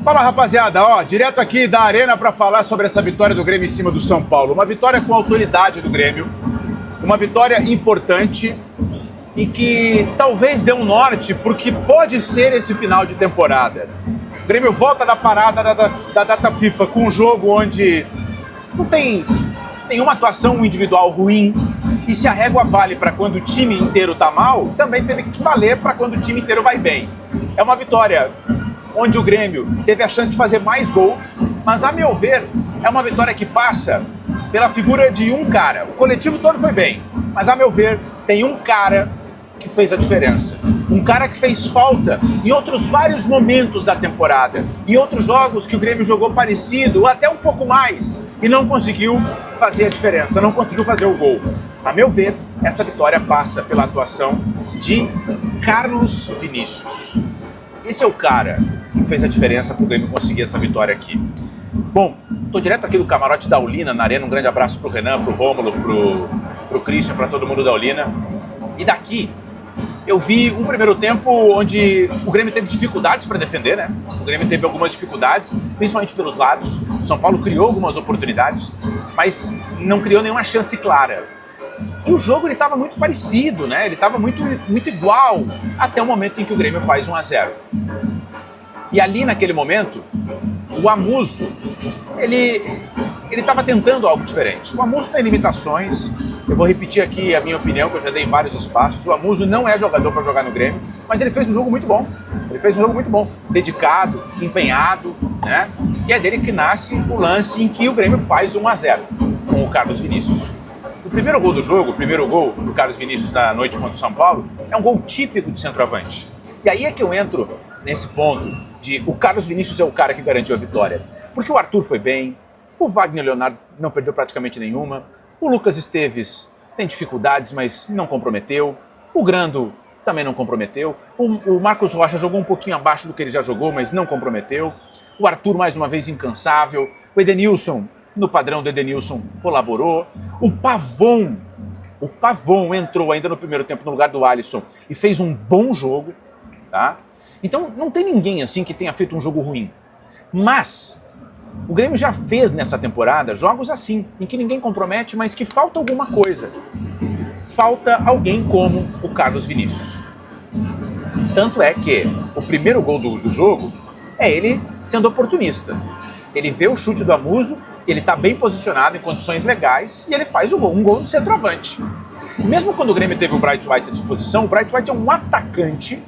Fala, rapaziada, ó, direto aqui da Arena para falar sobre essa vitória do Grêmio em cima do São Paulo. Uma vitória com autoridade do Grêmio, uma vitória importante e que talvez dê um norte porque pode ser esse final de temporada. O Grêmio volta da parada da data FIFA com um jogo onde não tem nenhuma atuação individual ruim, e se a régua vale para quando o time inteiro tá mal, também teve que valer para quando o time inteiro vai bem. É uma vitória onde o Grêmio teve a chance de fazer mais gols, mas, a meu ver, é uma vitória que passa pela figura de um cara. O coletivo todo foi bem, mas, a meu ver, tem um cara que fez a diferença. Um cara que fez falta em outros vários momentos da temporada, em outros jogos que o Grêmio jogou parecido, ou até um pouco mais, e não conseguiu fazer a diferença, não conseguiu fazer o gol. A meu ver, essa vitória passa pela atuação de Carlos Vinícius. Esse é o cara que fez a diferença para o Grêmio conseguir essa vitória aqui. Bom, tô direto aqui do camarote da Aulina, na Arena. Um grande abraço pro Renan, pro Rômulo, pro Christian, para todo mundo da Aulina. E daqui eu vi um primeiro tempo onde o Grêmio teve dificuldades para defender, né? O Grêmio teve algumas dificuldades, principalmente pelos lados. O São Paulo criou algumas oportunidades, mas não criou nenhuma chance clara. E o jogo ele estava muito parecido, né? Ele estava muito igual, até o momento em que o Grêmio faz 1-0. E ali naquele momento, o Amuso, ele estava tentando algo diferente. O Amuso tem limitações, eu vou repetir aqui a minha opinião, que eu já dei em vários espaços. O Amuso não é jogador para jogar no Grêmio, mas ele fez um jogo muito bom. Ele fez um jogo muito bom, dedicado, empenhado, né? E é dele que nasce o lance em que o Grêmio faz 1-0 com o Carlos Vinícius. O primeiro gol do jogo, o primeiro gol do Carlos Vinícius na noite contra o São Paulo, é um gol típico de centroavante. E aí é que eu entro nesse ponto de o Carlos Vinícius é o cara que garantiu a vitória. Porque o Arthur foi bem, o Wagner Leonardo não perdeu praticamente nenhuma, o Lucas Esteves tem dificuldades, mas não comprometeu, o Grando também não comprometeu, o Marcos Rocha jogou um pouquinho abaixo do que ele já jogou, mas não comprometeu, o Arthur mais uma vez incansável, o Edenilson, no padrão do Edenilson, colaborou. O Pavon entrou ainda no primeiro tempo no lugar do Alisson e fez um bom jogo, tá? Então não tem ninguém assim que tenha feito um jogo ruim. Mas o Grêmio já fez nessa temporada jogos assim, em que ninguém compromete, mas que falta alguma coisa. Falta alguém como o Carlos Vinícius. Tanto é que o primeiro gol do jogo é ele sendo oportunista. Ele vê o chute do Amuso, ele está bem posicionado em condições legais e ele faz o gol, um gol de centroavante. Mesmo quando o Grêmio teve o Bright White à disposição, o Bright White é um atacante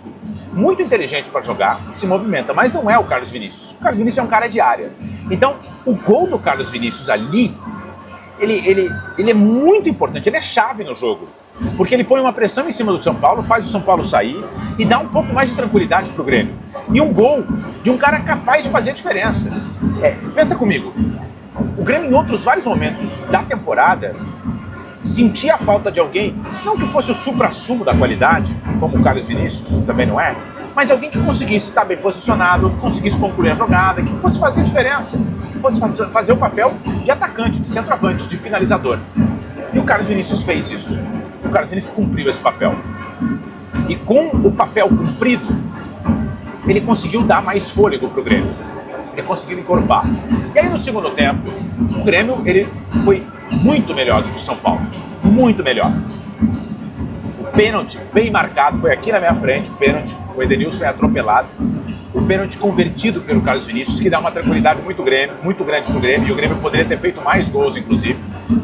muito inteligente para jogar, que se movimenta, mas não é o Carlos Vinícius. O Carlos Vinícius é um cara de área. Então, o gol do Carlos Vinícius ali, ele é muito importante, ele é chave no jogo. Porque ele põe uma pressão em cima do São Paulo, faz o São Paulo sair e dá um pouco mais de tranquilidade para o Grêmio. E um gol de um cara capaz de fazer a diferença. Pensa comigo, o Grêmio em outros vários momentos da temporada sentia a falta de alguém, não que fosse o supra-sumo da qualidade, como o Carlos Vinícius, também não é, mas alguém que conseguisse estar bem posicionado, que conseguisse concluir a jogada, que fosse fazer a diferença, que fosse fazer o papel de atacante, de centroavante, de finalizador. E o Carlos Vinícius fez isso. O Carlos Vinícius cumpriu esse papel. E com o papel cumprido, ele conseguiu dar mais fôlego para o Grêmio. Ele conseguiu encorpar. E aí no segundo tempo, o Grêmio ele foi muito melhor do que o São Paulo. Muito melhor. O pênalti bem marcado, foi aqui na minha frente, o pênalti, o Edenilson é atropelado. O pênalti convertido pelo Carlos Vinícius, que dá uma tranquilidade muito grande para o Grêmio, e o Grêmio poderia ter feito mais gols, inclusive.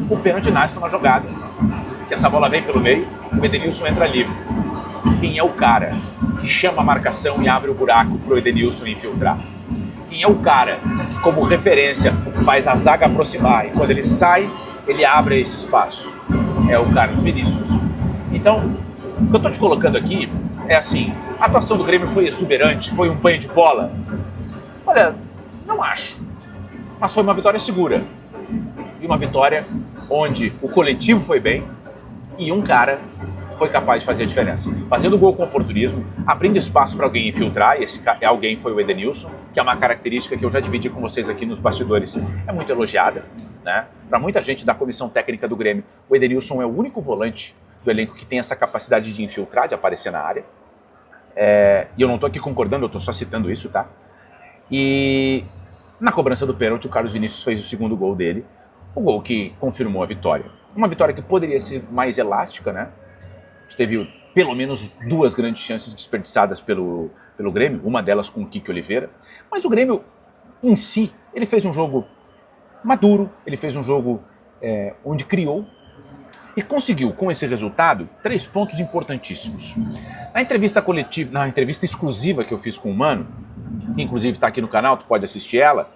O pênalti nasce numa jogada, que essa bola vem pelo meio, o Edenilson entra livre. Quem é o cara que chama a marcação e abre o buraco para o Edenilson infiltrar? Quem é o cara que, como referência, faz a zaga aproximar e quando ele sai, ele abre esse espaço? É o Carlos Vinícius. Então, o que eu estou te colocando aqui é assim, a atuação do Grêmio foi exuberante, foi um banho de bola? Olha, não acho. Mas foi uma vitória segura. E uma vitória onde o coletivo foi bem e um cara foi capaz de fazer a diferença. Fazendo gol com oportunismo, abrindo espaço para alguém infiltrar, e esse alguém foi o Edenilson, que é uma característica que eu já dividi com vocês aqui nos bastidores, é muito elogiada, né? Para muita gente da comissão técnica do Grêmio, o Edenilson é o único volante do elenco que tem essa capacidade de infiltrar, de aparecer na área. E eu não estou aqui concordando, eu estou só citando isso, tá? E na cobrança do pênalti, o Carlos Vinícius fez o segundo gol dele, o gol que confirmou a vitória. Uma vitória que poderia ser mais elástica, né? A gente teve pelo menos 2 grandes chances desperdiçadas pelo Grêmio, uma delas com o Kiki Oliveira. Mas o Grêmio, em si, ele fez um jogo maduro, ele fez um jogo onde criou e conseguiu, com esse resultado, 3 pontos importantíssimos. Na entrevista coletiva, na entrevista exclusiva que eu fiz com o Mano, que inclusive está aqui no canal, tu pode assistir ela,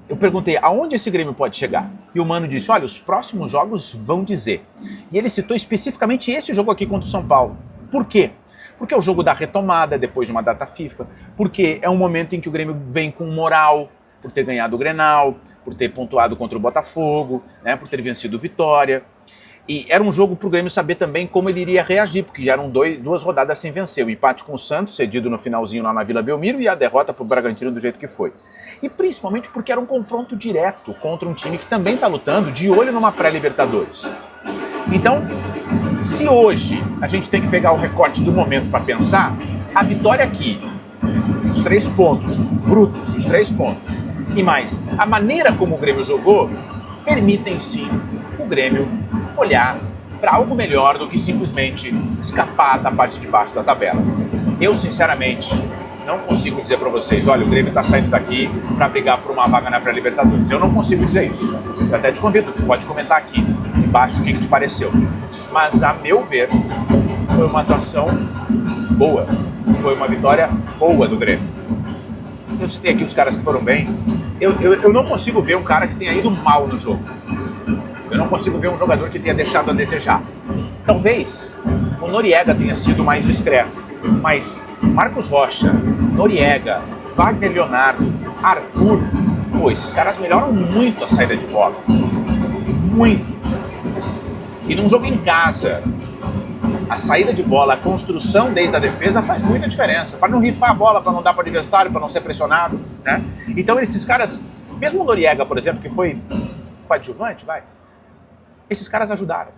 eu perguntei aonde esse Grêmio pode chegar. E o Mano disse, olha, os próximos jogos vão dizer. E ele citou especificamente esse jogo aqui contra o São Paulo. Por quê? Porque é o jogo da retomada depois de uma data FIFA, porque é um momento em que o Grêmio vem com moral, por ter ganhado o Grenal, por ter pontuado contra o Botafogo, né, por ter vencido o Vitória. E era um jogo para o Grêmio saber também como ele iria reagir, porque já eram 2 rodadas sem vencer. O empate com o Santos, cedido no finalzinho lá na Vila Belmiro, e a derrota para o Bragantino do jeito que foi. E principalmente porque era um confronto direto contra um time que também está lutando de olho numa pré-Libertadores. Então, se hoje a gente tem que pegar o recorte do momento para pensar, a vitória aqui, os 3 pontos brutos, os 3 pontos, e mais a maneira como o Grêmio jogou, permitem sim o Grêmio olhar para algo melhor do que simplesmente escapar da parte de baixo da tabela. Eu, sinceramente, não consigo dizer para vocês, olha, o Grêmio está saindo daqui para brigar por uma vaga na pré-Libertadores. Eu não consigo dizer isso. Eu até te convido, tu pode comentar aqui embaixo o que te pareceu. Mas, a meu ver, foi uma atuação boa. Foi uma vitória boa do Grêmio. Eu citei aqui os caras que foram bem. Eu não consigo ver um cara que tenha ido mal no jogo. Eu não consigo ver um jogador que tenha deixado a desejar. Talvez o Noriega tenha sido mais discreto, mas Marcos Rocha, Noriega, Wagner Leonardo, Arthur, esses caras melhoram muito a saída de bola. Muito. E num jogo em casa, a saída de bola, a construção desde a defesa faz muita diferença. Para não rifar a bola, para não dar para o adversário, para não ser pressionado, né? Então esses caras, mesmo o Noriega, por exemplo, que foi coadjuvante, esses caras ajudaram.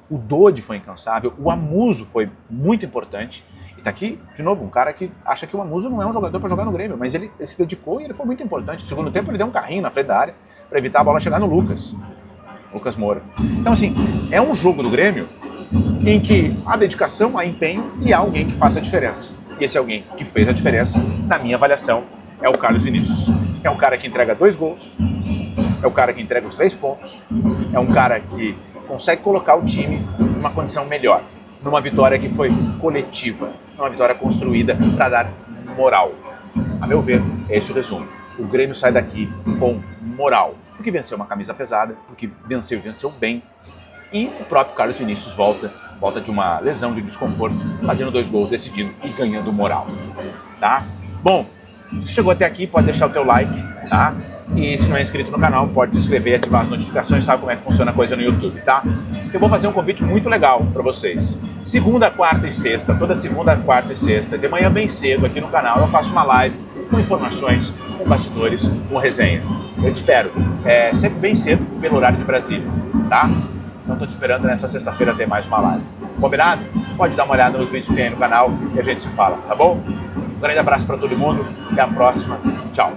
O Dodi foi incansável, o Amuso foi muito importante. E tá aqui, de novo, um cara que acha que o Amuso não é um jogador para jogar no Grêmio, mas ele se dedicou e ele foi muito importante. No segundo tempo ele deu um carrinho na frente da área para evitar a bola chegar no Lucas Moura. Então assim, é um jogo do Grêmio em que há dedicação, há empenho e há alguém que faça a diferença. E esse alguém que fez a diferença, na minha avaliação, é o Carlos Vinícius. É um cara que entrega 2 gols, é o cara que entrega os 3 pontos, é um cara que consegue colocar o time numa condição melhor, numa vitória que foi coletiva, numa vitória construída para dar moral. A meu ver, é esse o resumo. O Grêmio sai daqui com moral, porque venceu uma camisa pesada, porque venceu e venceu bem, e o próprio Carlos Vinícius volta de uma lesão, de desconforto, fazendo 2 gols, decidindo e ganhando moral, tá? Bom, se chegou até aqui, pode deixar o teu like, tá? E se não é inscrito no canal, pode se inscrever e ativar as notificações, sabe como é que funciona a coisa no YouTube, tá? Eu vou fazer um convite muito legal para vocês. Segunda, quarta e sexta, toda segunda, quarta e sexta, de manhã bem cedo aqui no canal, eu faço uma live com informações, com bastidores, com resenha. Eu te espero, sempre bem cedo, pelo horário de Brasília, tá? Então tô te esperando nessa sexta-feira ter mais uma live. Combinado? Pode dar uma olhada nos vídeos que tem aí no canal e a gente se fala, tá bom? Um grande abraço para todo mundo, até a próxima, tchau!